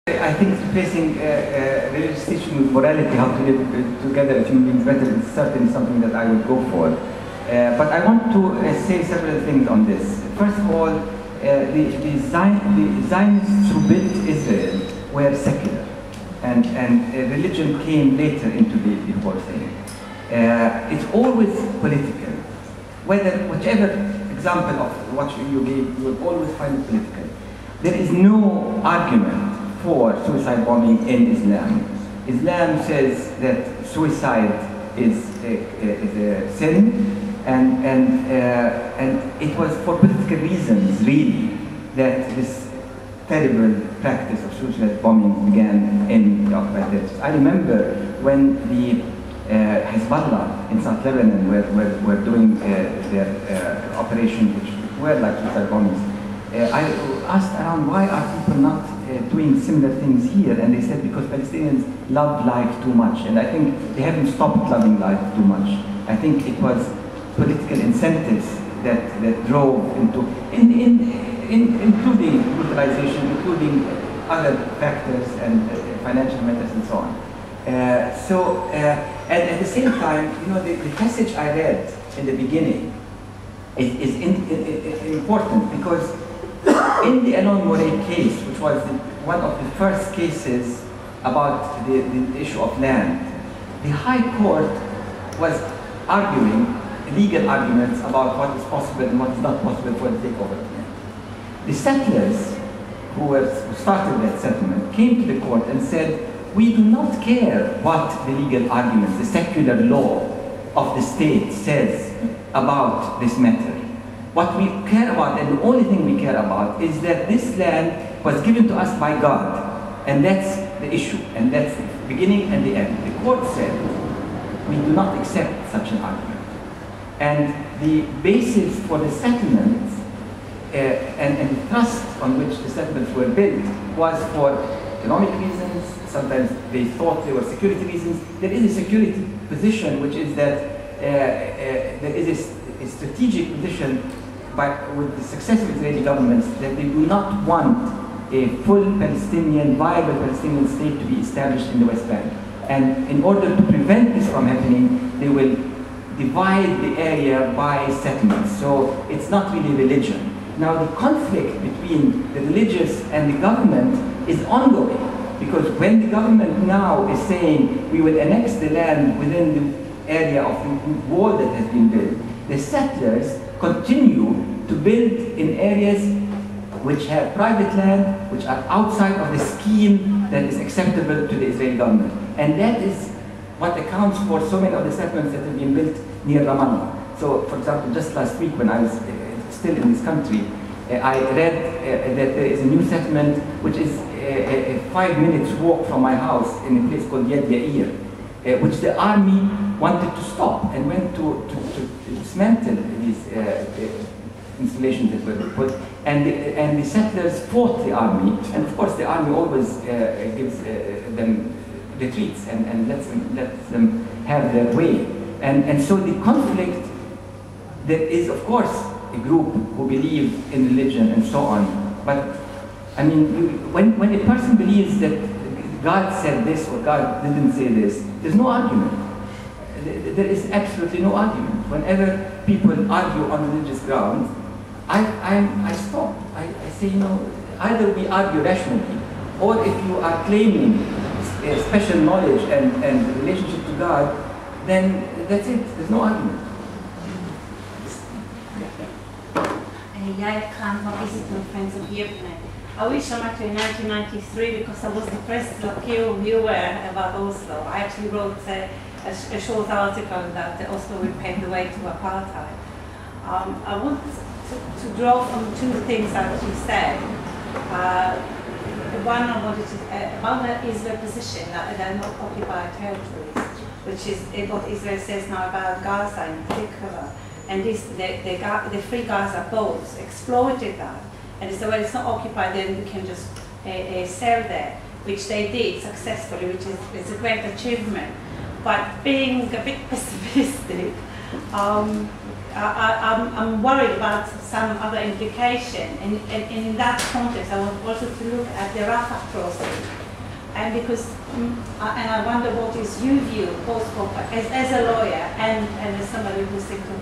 I think facing religious teaching with morality, how to live together as human beings better, is certainly something that I would go for. But I want to say several things on this. First of all, the Zionists who built Israel were secular, and religion came later into the whole thing. It's always political. Whichever example of what you gave, you will always find it political. There is no argument for suicide bombing in Islam. Islam says that suicide is a sin, and it was for political reasons, really, that this terrible practice of suicide bombing began in the occupied territories. I remember when the Hezbollah in South Lebanon were doing their operations, which were like suicide bombings. I asked around, why are people not doing similar things here? And they said, because Palestinians love life too much. And I think they haven't stopped loving life too much. I think it was political incentives that drove into, including brutalization, including other factors and financial matters and so on. And at the same time, you know, the passage I read in the beginning is important, because in the Alon Morey case, which was one of the first cases about the issue of land, the High Court was arguing legal arguments about what is possible and what is not possible for the takeover of land. The settlers who started that settlement came to the court and said, we do not care what the legal arguments, the secular law of the state says about this matter. What we care about, and the only thing we care about, is that this land was given to us by God. And that's the issue, and that's the beginning and the end. The court said, we do not accept such an argument. And the basis for the settlements and the trust on which the settlements were built was for economic reasons. Sometimes they thought they were security reasons. There is a security position, which is that there is a strategic position with the successive Israeli governments that they do not want a full Palestinian, viable Palestinian state to be established in the West Bank. And in order to prevent this from happening, they will divide the area by settlements. So it's not really religion. Now the conflict between the religious and the government is ongoing, because when the government now is saying we will annex the land within the area of the wall that has been built, the settlers continue to build in areas which have private land, which are outside of the scheme that is acceptable to the Israeli government. And that is what accounts for so many of the settlements that have been built near Ramallah. So, for example, just last week when I was still in this country, I read that there is a new settlement which is a 5 minutes walk from my house in a place called Yad Yair, which the army wanted to stop and went to dismantle these installations that were put, and the settlers fought the army, and of course the army always gives them retreats and lets them have their way, and so the conflict, there is of course a group who believe in religion and so on, but I mean, when a person believes that God said this or God didn't say this, there's no argument. There is absolutely no argument. Whenever people argue on religious grounds, I stop. I say, you know, either we argue rationally, or if you are claiming special knowledge and relationship to God, then that's it. There's no argument. Yair Khan from Islington, Friends of Yevne. I wish I met you in 1993 because I was depressed like you were about Oslo. I actually wrote a short article that Oslo will pave the way to apartheid. I want to draw from two things that you said. One, I wanted to, about Israel's position that they're not occupied territories, which is what Israel says now about Gaza in particular. And the Free Gaza boats exploited that. And they said, well, it's not occupied, then we can just sail there, which they did successfully, which is a great achievement. But being a bit pessimistic, I'm worried about some other implication, and in that context, I want also to look at the Rafah crossing, and because and I wonder what is your view, both as a lawyer and as somebody who seems to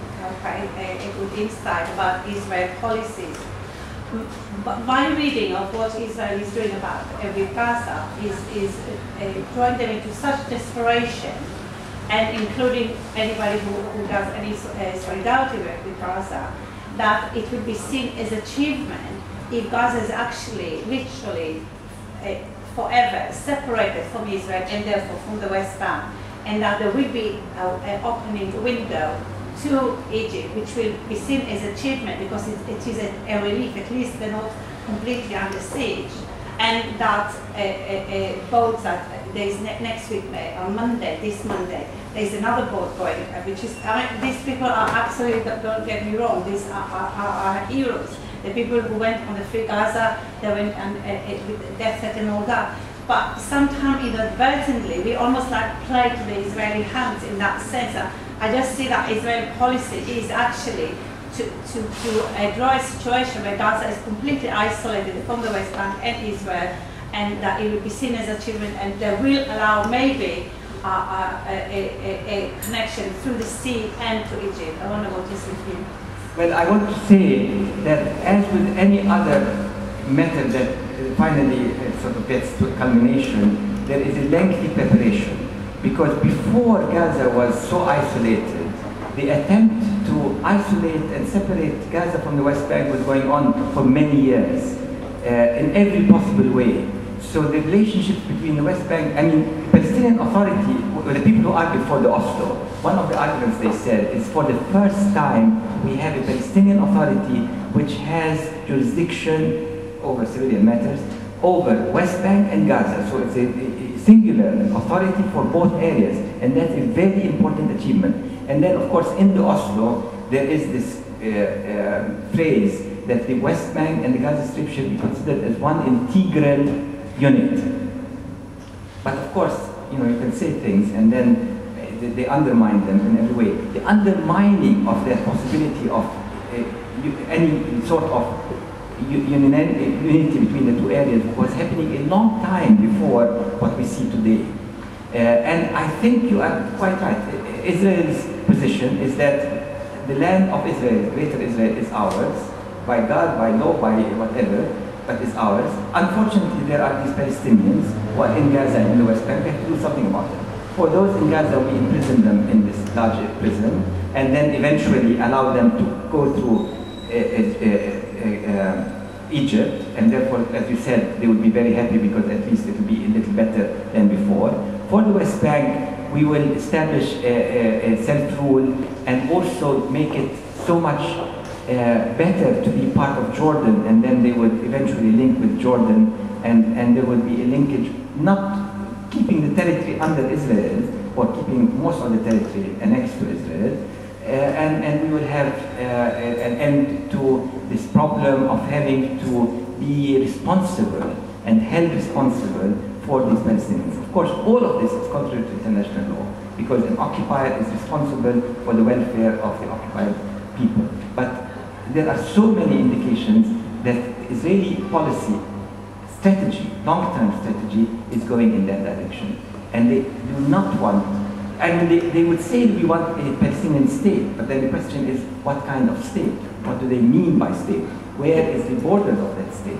have a good insight about Israel policies. But my reading of what Israel is doing about with Gaza is drawing them into such desperation, and including anybody who does any solidarity work with Gaza, that it would be seen as achievement if Gaza is actually, literally, forever separated from Israel and therefore from the West Bank, and that there will be an opening window to Egypt, which will be seen as achievement because it is a relief, at least they're not completely under siege, and that boats that there is next week on Monday, this Monday, there is another boat going, which is, these people are absolutely, don't get me wrong, these are heroes. The people who went on the Free Gaza, they went with death threat and all that. But sometimes inadvertently, we almost like play to the Israeli hands in that sense. I just see that Israeli policy is actually to draw a situation where Gaza is completely isolated from the West Bank and Israel, and that it will be seen as achievement, and they will allow maybe a connection through the sea and to Egypt. I wonder what is with you. Well, I want to say that as with any other method that finally sort of gets to a culmination, there is a lengthy preparation. Because before Gaza was so isolated, the attempt to isolate and separate Gaza from the West Bank was going on for many years, in every possible way. So the relationships between the West Bank, I mean, the Palestinian Authority, the people who argued for the Oslo, one of the arguments they said is for the first time we have a Palestinian Authority which has jurisdiction over civilian matters, over West Bank and Gaza. So it's a singular authority for both areas, and that's a very important achievement. And then, of course, in the Oslo, there is this phrase that the West Bank and the Gaza Strip should be considered as one integral unit. But of course, you can say things and then they undermine them in every way. The undermining of the possibility of any sort of unity between the two areas was happening a long time before what we see today. And I think you are quite right. Israel's position is that the land of Israel, Greater Israel, is ours, by God, by law, by whatever, but it's ours. Unfortunately, there are these Palestinians who are in Gaza and in the West Bank. We have to do something about it. For those in Gaza, we imprison them in this large prison, and then eventually allow them to go through Egypt, and therefore, as you said, they would be very happy because at least it will be a little better than before. For the West Bank, we will establish a self-rule and also make it so much better to be part of Jordan, and then they would eventually link with Jordan, and there would be a linkage, not keeping the territory under Israel, or keeping most of the territory annexed to Israel, and we will have an end to this problem of having to be responsible and held responsible for these Palestinians. Of course, all of this is contrary to international law, because an occupier is responsible for the welfare of the occupied people. But there are so many indications that Israeli policy, strategy, long-term strategy, is going in that direction. And they do not want, I mean, they would say we want a Palestinian state, but then the question is, what kind of state? What do they mean by state? Where is the border of that state?